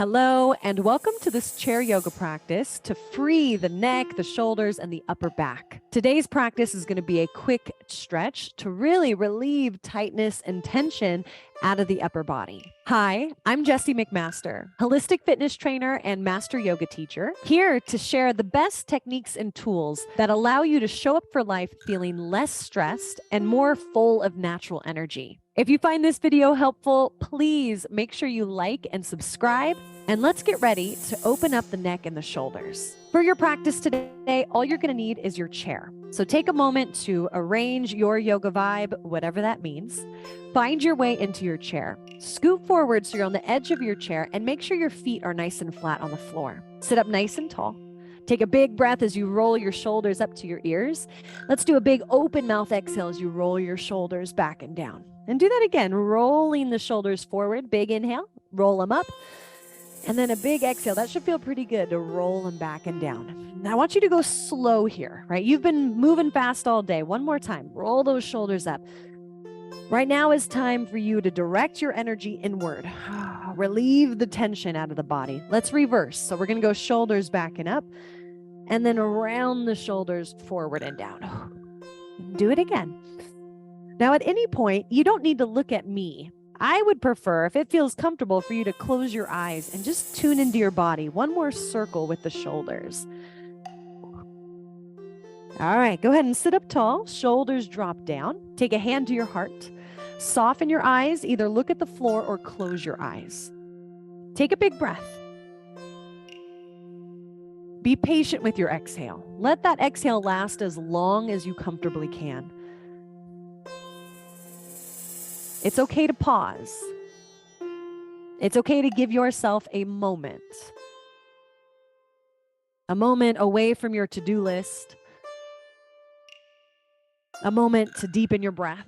Hello, and welcome to this chair yoga practice to free the neck, the shoulders, and the upper back. Today's practice is going to be a quick stretch to really relieve tightness and tension out of the upper body. Hi, I'm Jessi McMaster, holistic fitness trainer and master yoga teacher, here to share the best techniques and tools that allow you to show up for life feeling less stressed and more full of natural energy. If you find this video helpful, please make sure you like and subscribe, and let's get ready to open up the neck and the shoulders. For your practice today, all you're going to need is your chair. So take a moment to arrange your yoga vibe, whatever that means. Find your way into your chair. Scoot forward so you're on the edge of your chair, and make sure your feet are nice and flat on the floor. Sit up nice and tall. Take a big breath as you roll your shoulders up to your ears. Let's do a big open mouth exhale as you roll your shoulders back and down. And do that again, rolling the shoulders forward. Big inhale, roll them up. And then a big exhale. That should feel pretty good to roll them back and down. Now I want you to go slow here, right? You've been moving fast all day. One more time, roll those shoulders up. Right now is time for you to direct your energy inward. Relieve the tension out of the body. Let's reverse. So we're going to go shoulders back and up, and then around the shoulders, forward and down. Do it again. Now, at any point, you don't need to look at me. I would prefer, if it feels comfortable, for you to close your eyes and just tune into your body. One more circle with the shoulders. All right, go ahead and sit up tall. Shoulders drop down. Take a hand to your heart. Soften your eyes. Either look at the floor or close your eyes. Take a big breath. Be patient with your exhale. Let that exhale last as long as you comfortably can. It's okay to pause. It's okay to give yourself a moment away from your to-do list, a moment to deepen your breath,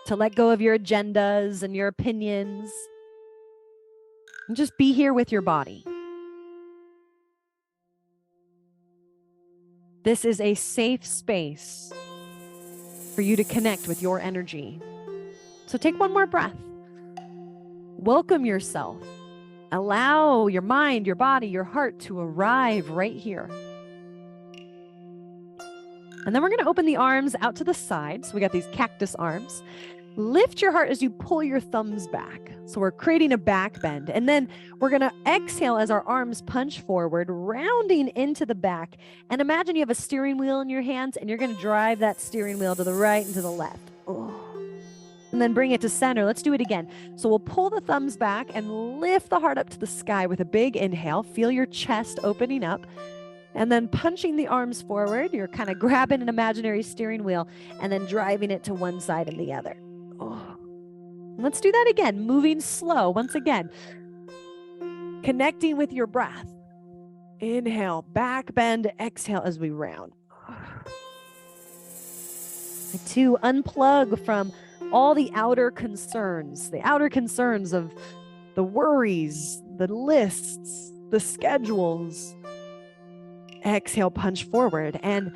to let go of your agendas and your opinions, and just be here with your body. This is a safe space for you to connect with your energy. So take one more breath. Welcome yourself. Allow your mind, your body, your heart to arrive right here. And then we're going to open the arms out to the side. So we got these cactus arms. Lift your heart as you pull your thumbs back. So we're creating a back bend. And then we're going to exhale as our arms punch forward, rounding into the back. And imagine you have a steering wheel in your hands, and you're going to drive that steering wheel to the right and to the left. Oh. And then bring it to center. Let's do it again. So we'll pull the thumbs back and lift the heart up to the sky with a big inhale. Feel your chest opening up. And then punching the arms forward. You're kind of grabbing an imaginary steering wheel and then driving it to one side and the other. Oh. Let's do that again, moving slow. Once again, connecting with your breath. Inhale, back bend, exhale as we round. To unplug from all the outer concerns of the worries, the lists, the schedules. Exhale, punch forward. And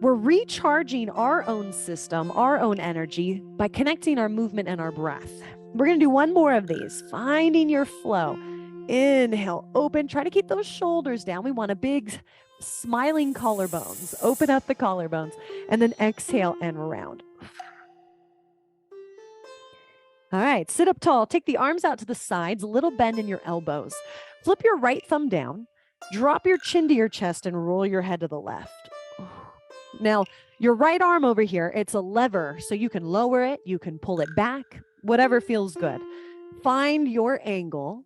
we're recharging our own system, our own energy by connecting our movement and our breath. We're going to do one more of these, finding your flow. Inhale, open, try to keep those shoulders down. We want a big smiling collarbones. Open up the collarbones, and then exhale and round. All right, sit up tall. Take the arms out to the sides, a little bend in your elbows. Flip your right thumb down, drop your chin to your chest, and roll your head to the left. Now, your right arm over here, it's a lever, so you can lower it, you can pull it back, whatever feels good. Find your angle,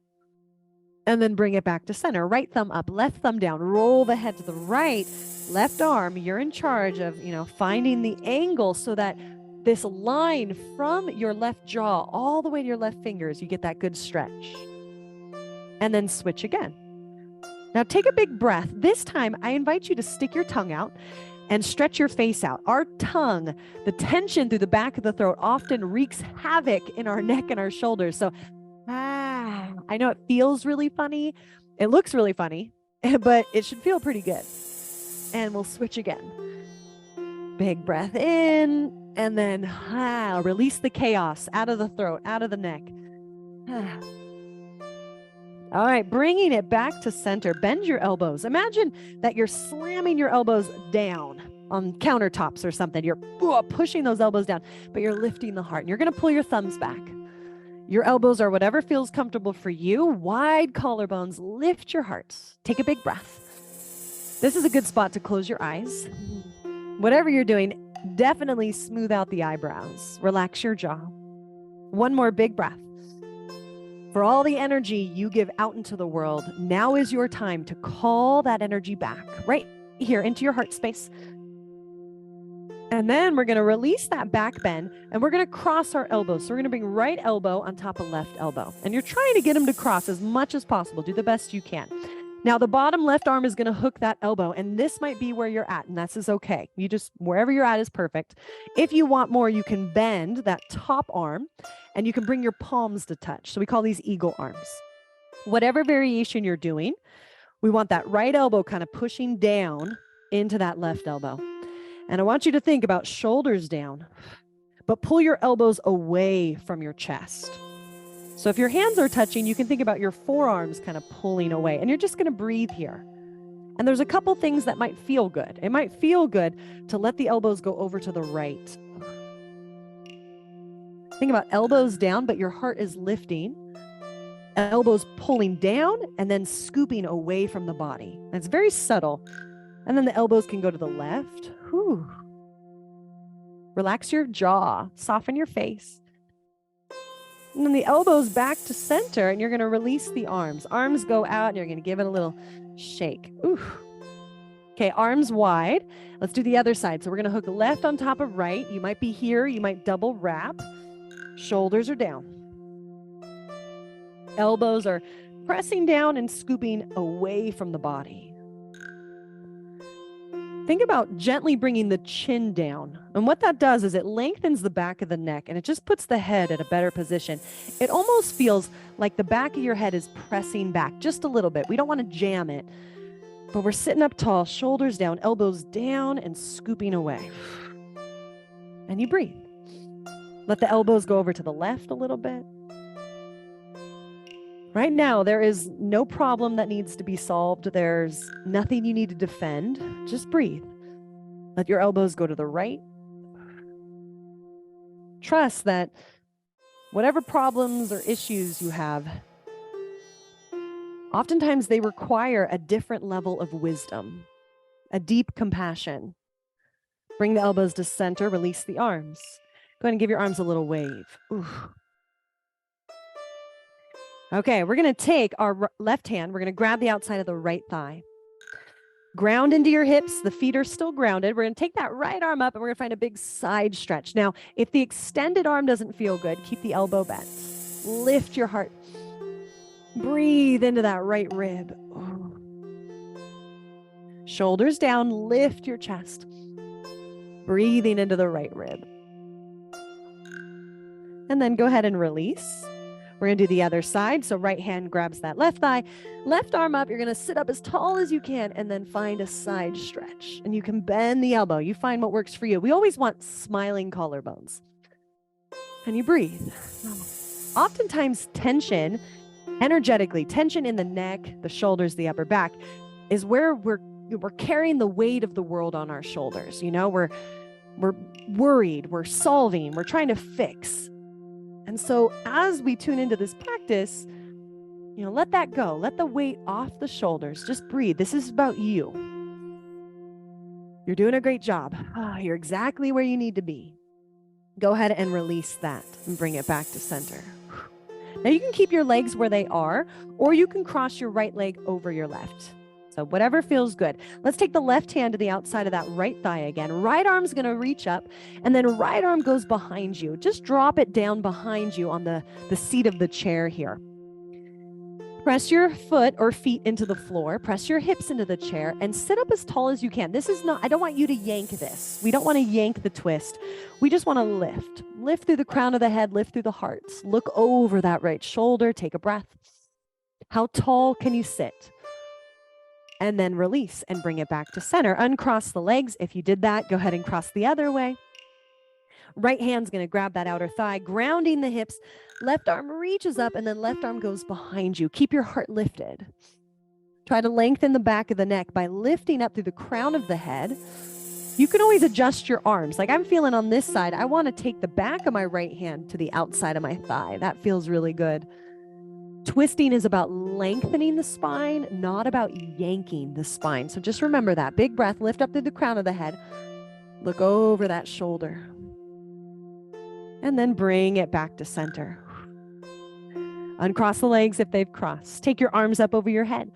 and then bring it back to center. Right thumb up, left thumb down, roll the head to the right, left arm, you're in charge of, finding the angle so that this line from your left jaw all the way to your left fingers, you get that good stretch. And then switch again. Now take a big breath. This time, I invite you to stick your tongue out and stretch your face out. Our tongue, the tension through the back of the throat often wreaks havoc in our neck and our shoulders. So, I know it feels really funny. It looks really funny, but it should feel pretty good. And we'll switch again. Big breath in, and then release the chaos out of the throat, out of the neck. All right, bringing it back to center. Bend your elbows. Imagine that you're slamming your elbows down on countertops or something. You're pushing those elbows down, but you're lifting the heart. And you're going to pull your thumbs back. Your elbows are whatever feels comfortable for you. Wide collarbones. Lift your heart. Take a big breath. This is a good spot to close your eyes. Whatever you're doing, definitely smooth out the eyebrows. Relax your jaw. One more big breath. For all the energy you give out into the world, now is your time to call that energy back right here into your heart space. And then we're going to release that back bend and we're going to cross our elbows. So we're going to bring right elbow on top of left elbow. And you're trying to get them to cross as much as possible. Do the best you can. Now, the bottom left arm is going to hook that elbow, and this might be where you're at, and this is okay. You just, wherever you're at is perfect. If you want more, you can bend that top arm, and you can bring your palms to touch. So we call these eagle arms. Whatever variation you're doing, we want that right elbow kind of pushing down into that left elbow. And I want you to think about shoulders down, but pull your elbows away from your chest. So if your hands are touching, you can think about your forearms kind of pulling away, and you're just going to breathe here. And there's a couple things that might feel good. It might feel good to let the elbows go over to the right. Think about elbows down, but your heart is lifting. Elbows pulling down and then scooping away from the body. And it's very subtle. And then the elbows can go to the left. Whew. Relax your jaw, soften your face. And then the elbows back to center, and you're going to release the arms. Arms go out, and you're going to give it a little shake. Ooh. Okay, arms wide. Let's do the other side. So we're going to hook left on top of right. You might be here. You might double wrap. Shoulders are down. Elbows are pressing down and scooping away from the body. Think about gently bringing the chin down. And what that does is it lengthens the back of the neck and it just puts the head at a better position. It almost feels like the back of your head is pressing back just a little bit. We don't want to jam it, but we're sitting up tall, shoulders down, elbows down and scooping away. And you breathe. Let the elbows go over to the left a little bit. Right now, there is no problem that needs to be solved. There's nothing you need to defend. Just breathe. Let your elbows go to the right. Trust that whatever problems or issues you have, oftentimes they require a different level of wisdom, a deep compassion. Bring the elbows to center, release the arms. Go ahead and give your arms a little wave. Ooh. Okay, we're going to take our left hand. We're going to grab the outside of the right thigh. Ground into your hips. The feet are still grounded. We're going to take that right arm up and we're going to find a big side stretch. Now, if the extended arm doesn't feel good, keep the elbow bent. Lift your heart. Breathe into that right rib. Oh. Shoulders down. Lift your chest. Breathing into the right rib. And then go ahead and release. We're going to do the other side. So right hand grabs that left thigh, left arm up. You're going to sit up as tall as you can and then find a side stretch. And you can bend the elbow. You find what works for you. We always want smiling collarbones. And you breathe. Oftentimes tension, energetically, tension in the neck, the shoulders, the upper back is where we're carrying the weight of the world on our shoulders. You know, we're worried, we're solving, we're trying to fix. And so as we tune into this practice, you know, let that go. Let the weight off the shoulders. Just breathe. This is about you. You're doing a great job. You're exactly where you need to be. Go ahead and release that and bring it back to center. Now you can keep your legs where they are, or you can cross your right leg over your left. So whatever feels good. Let's take the left hand to the outside of that right thigh again. Right arm's going to reach up, and then right arm goes behind you. Just drop it down behind you on the seat of the chair here. Press your foot or feet into the floor. Press your hips into the chair and sit up as tall as you can. This is not, I don't want you to yank this. We don't want to yank the twist. We just want to lift. Lift through the crown of the head, lift through the heart. Look over that right shoulder. Take a breath. How tall can you sit? And then release and bring it back to center. Uncross the legs. If you did that, go ahead and cross the other way. Right hand's going to grab that outer thigh, grounding the hips. Left arm reaches up and then left arm goes behind you. Keep your heart lifted. Try to lengthen the back of the neck by lifting up through the crown of the head. You can always adjust your arms. Like I'm feeling on this side, I want to take the back of my right hand to the outside of my thigh. That feels really good. Twisting is about lengthening the spine, not about yanking the spine. So just remember that. Big breath, lift up through the crown of the head. Look over that shoulder. And then bring it back to center. Uncross the legs if they've crossed. Take your arms up over your head.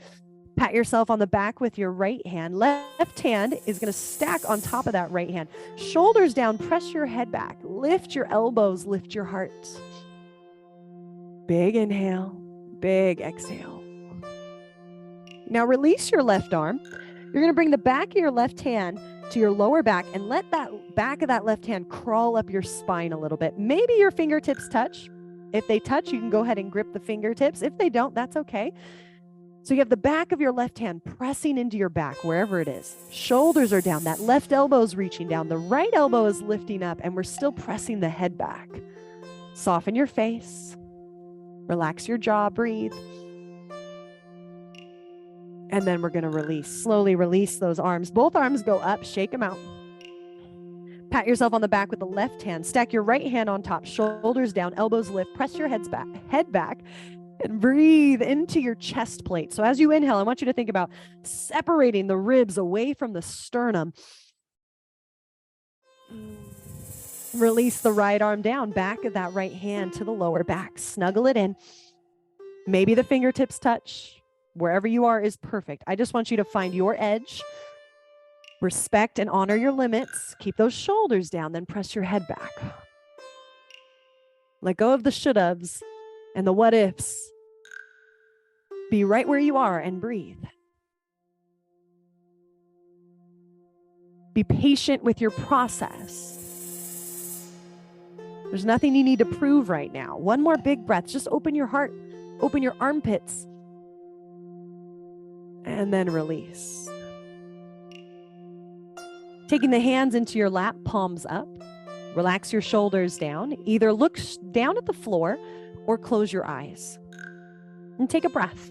Pat yourself on the back with your right hand. Left hand is going to stack on top of that right hand. Shoulders down, press your head back. Lift your elbows, lift your heart. Big inhale, big exhale. Now release your left arm. You're going to bring the back of your left hand to your lower back and let that back of that left hand crawl up your spine a little bit. Maybe your fingertips touch. If they touch, you can go ahead and grip the fingertips. If they don't, that's okay. So you have the back of your left hand pressing into your back, wherever it is. Shoulders are down. That left elbow is reaching down. The right elbow is lifting up, and we're still pressing the head back. Soften your face. Relax your jaw. Breathe. And then we're going to release. Slowly release those arms. Both arms go up. Shake them out. Pat yourself on the back with the left hand. Stack your right hand on top. Shoulders down. Elbows lift. Press your head back. And breathe into your chest plate. So as you inhale, I want you to think about separating the ribs away from the sternum. Release the right arm down, back of that right hand to the lower back. Snuggle it in. Maybe the fingertips touch. Wherever you are is perfect. I just want you to find your edge. Respect and honor your limits. Keep those shoulders down, then press your head back. Let go of the should-haves and the what-ifs. Be right where you are and breathe. Be patient with your process. There's nothing you need to prove right now. One more big breath. Just open your heart, open your armpits, and then release. Taking the hands into your lap, palms up. Relax your shoulders down. Either look down at the floor or close your eyes. And take a breath.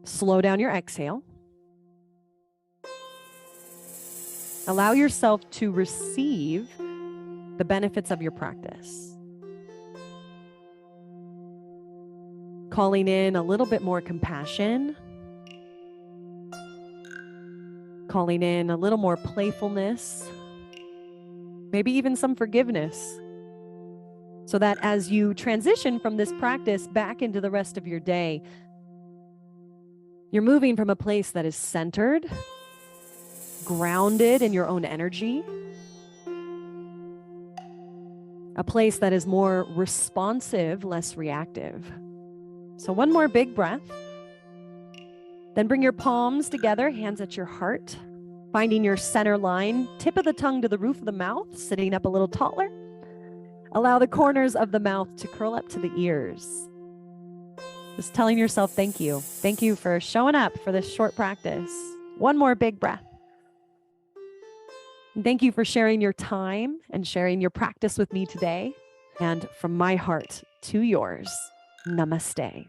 Slow down your exhale. Allow yourself to receive the benefits of your practice. Calling in a little bit more compassion. Calling in a little more playfulness. Maybe even some forgiveness. So that as you transition from this practice back into the rest of your day, you're moving from a place that is centered, grounded in your own energy, a place that is more responsive, less reactive. So one more big breath. Then bring your palms together, hands at your heart, finding your center line, tip of the tongue to the roof of the mouth, sitting up a little taller. Allow the corners of the mouth to curl up to the ears. Just telling yourself thank you. Thank you for showing up for this short practice. One more big breath. And thank you for sharing your time and sharing your practice with me today. And from my heart to yours, namaste.